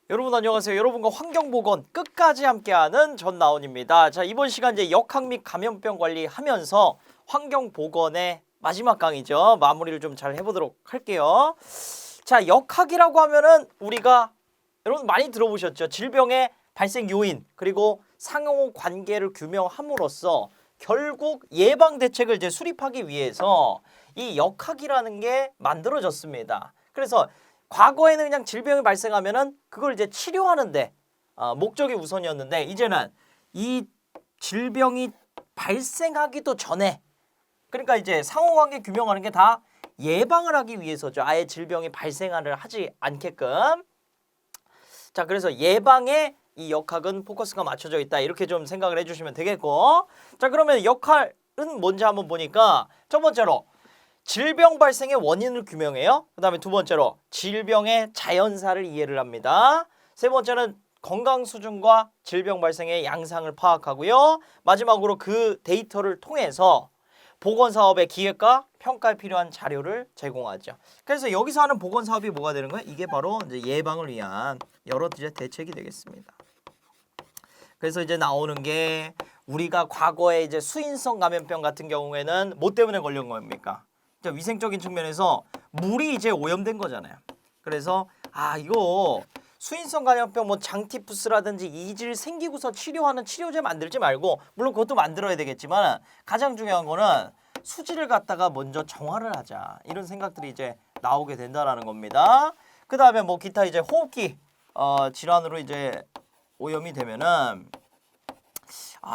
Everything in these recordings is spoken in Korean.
여러분 안녕하세요. 여러분과 환경보건 끝까지 함께하는 전나온입니다. 자, 이번 시간 이제 역학 및 감염병 관리하면서 환경보건의 마지막 강의죠. 마무리를 좀 잘 해보도록 할게요. 자, 역학이라고 하면은 우리가 여러분 많이 들어보셨죠? 질병의 발생 요인 그리고 상호 관계를 규명함으로써 결국 예방 대책을 이제 수립하기 위해서 이 역학이라는 게 만들어졌습니다. 그래서 과거에는 그냥 질병이 발생하면은 그걸 이제 치료하는데 목적이 우선이었는데 이제는 이 질병이 발생하기도 전에 그러니까 이제 상호관계 규명하는 게 다 예방을 하기 위해서죠. 아예 질병이 발생을 하지 않게끔. 자, 그래서 예방에 이 역학은 포커스가 맞춰져 있다. 이렇게 좀 생각을 해주시면 되겠고. 자, 그러면 역할은 뭔지 한번 보니까 첫 번째로 질병 발생의 원인을 규명해요. 그 다음에 두 번째로 질병의 자연사를 이해를 합니다. 세 번째는 건강 수준과 질병 발생의 양상을 파악하고요. 마지막으로 그 데이터를 통해서 보건사업의 기획과 평가에 필요한 자료를 제공하죠. 그래서 여기서 하는 보건사업이 뭐가 되는 거예요? 이게 바로 이제 예방을 위한 여러 이제 대책이 되겠습니다. 그래서 이제 나오는 게 우리가 과거에 이제 수인성 감염병 같은 경우에는 뭐 때문에 걸린 겁니까? 위생적인 측면에서 물이 이제 오염된 거잖아요. 그래서 이거 수인성 감염병 뭐 장티푸스라든지 이질 생기고서 치료하는 치료제 만들지 말고 물론 그것도 만들어야 되겠지만 가장 중요한 거는 수질을 갖다가 먼저 정화를 하자 이런 생각들이 이제 나오게 된다라는 겁니다. 그 다음에 뭐 기타 이제 호흡기 질환으로 이제 오염이 되면은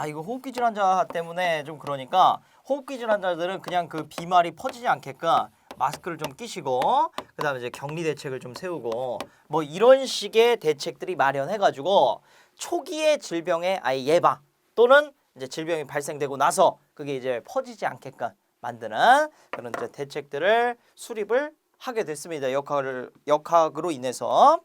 이거 호흡기 질환자 때문에 좀 그러니까 호흡기 질환자들은 그냥 그 비말이 퍼지지 않게끔 마스크를 좀 끼시고 그다음에 이제 격리 대책을 좀 세우고 뭐 이런 식의 대책들이 마련해가지고 초기의 질병의 아예 예방 또는 이제 질병이 발생되고 나서 그게 이제 퍼지지 않게끔 만드는 그런 이제 대책들을 수립을 하게 됐습니다. 역학으로 인해서.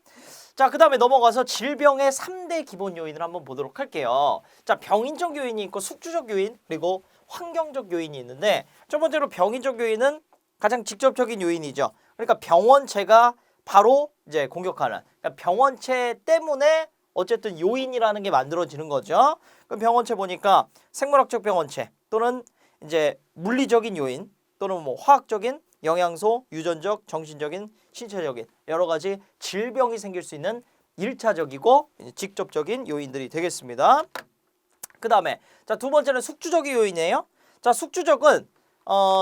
자, 그 다음에 넘어가서 질병의 3대 기본 요인을 한번 보도록 할게요. 자, 병인적 요인이 있고 숙주적 요인 그리고 환경적 요인이 있는데 첫 번째로 병인적 요인은 가장 직접적인 요인이죠. 그러니까 병원체가 바로 이제 공격하는 그러니까 병원체 때문에 어쨌든 요인이라는 게 만들어지는 거죠. 그럼 병원체 보니까 생물학적 병원체 또는 이제 물리적인 요인 또는 뭐 화학적인 영양소, 유전적, 정신적인, 신체적인 여러 가지 질병이 생길 수 있는 1차적이고 직접적인 요인들이 되겠습니다. 그 다음에 자, 두 번째는 숙주적인 요인이에요. 자, 숙주적은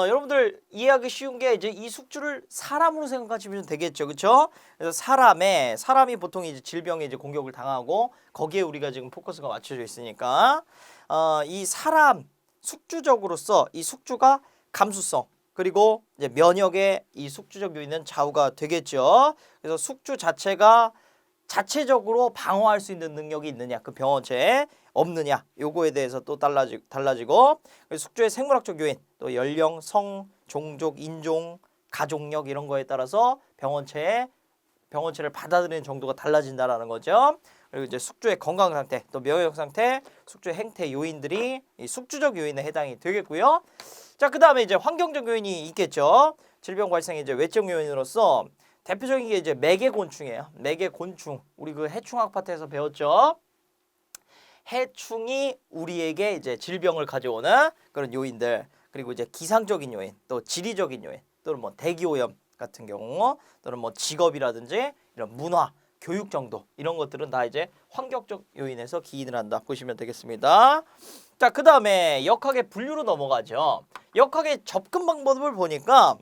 여러분들 이해하기 쉬운 게 이제 이 숙주를 사람으로 생각하시면 되겠죠. 그렇죠? 그래서 사람이 보통 이제 질병에 이제 공격을 당하고 거기에 우리가 지금 포커스가 맞춰져 있으니까 이 사람 숙주적으로서 이 숙주가 감수성 그리고 이제 면역의 이 숙주적 요인은 좌우가 되겠죠. 그래서 숙주 자체가 자체적으로 방어할 수 있는 능력이 있느냐, 그 병원체에 없느냐, 요거에 대해서 또 달라지고 숙주의 생물학적 요인, 또 연령, 성, 종족, 인종, 가족력 이런 거에 따라서 병원체를 받아들이는 정도가 달라진다라는 거죠. 그리고 이제 숙주의 건강 상태, 또 면역 상태, 숙주의 행태 요인들이 이 숙주적 요인에 해당이 되겠고요. 자, 그 다음에 이제 환경적 요인이 있겠죠. 질병 발생의 이제 외적 요인으로서 대표적인 게 이제 매개곤충이에요. 매개곤충. 우리 그 해충학 파트에서 배웠죠. 해충이 우리에게 이제 질병을 가져오는 그런 요인들. 그리고 이제 기상적인 요인, 또 지리적인 요인, 또는 뭐 대기오염 같은 경우, 또는 뭐 직업이라든지 이런 문화, 교육 정도 이런 것들은 다 이제 환경적 요인에서 기인을 한다 보시면 되겠습니다. 자, 그 다음에 역학의 분류로 넘어가죠. 역학의 접근 방법을 보니까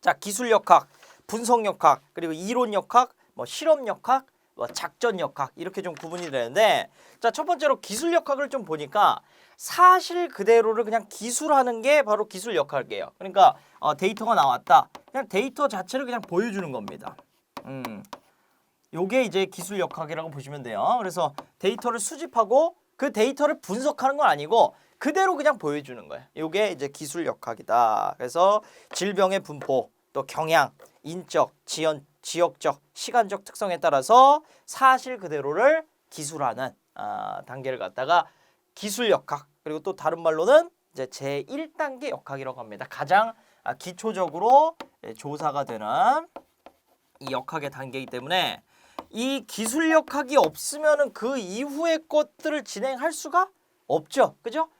자, 기술 역학, 분석 역학, 그리고 이론 역학, 뭐 실험 역학, 뭐 작전 역학 이렇게 좀 구분이 되는데 자, 첫 번째로 기술 역학을 좀 보니까 사실 그대로를 그냥 기술하는 게 바로 기술 역학이에요. 그러니까 데이터가 나왔다. 그냥 데이터 자체를 그냥 보여주는 겁니다. 요게 이제 기술 역학이라고 보시면 돼요. 그래서 데이터를 수집하고 그 데이터를 분석하는 건 아니고 그대로 그냥 보여주는 거예요. 요게 이제 기술 역학이다. 그래서 질병의 분포, 또 경향, 인적, 지역적, 시간적 특성에 따라서 사실 그대로를 기술하는 단계를 갖다가 기술 역학, 그리고 또 다른 말로는 이제 제1단계 역학이라고 합니다. 가장 기초적으로 조사가 되는 이 역학의 단계이기 때문에 이 기술력학이 없으면은 그 이후의 것들을 진행할 수가 없죠. 그죠?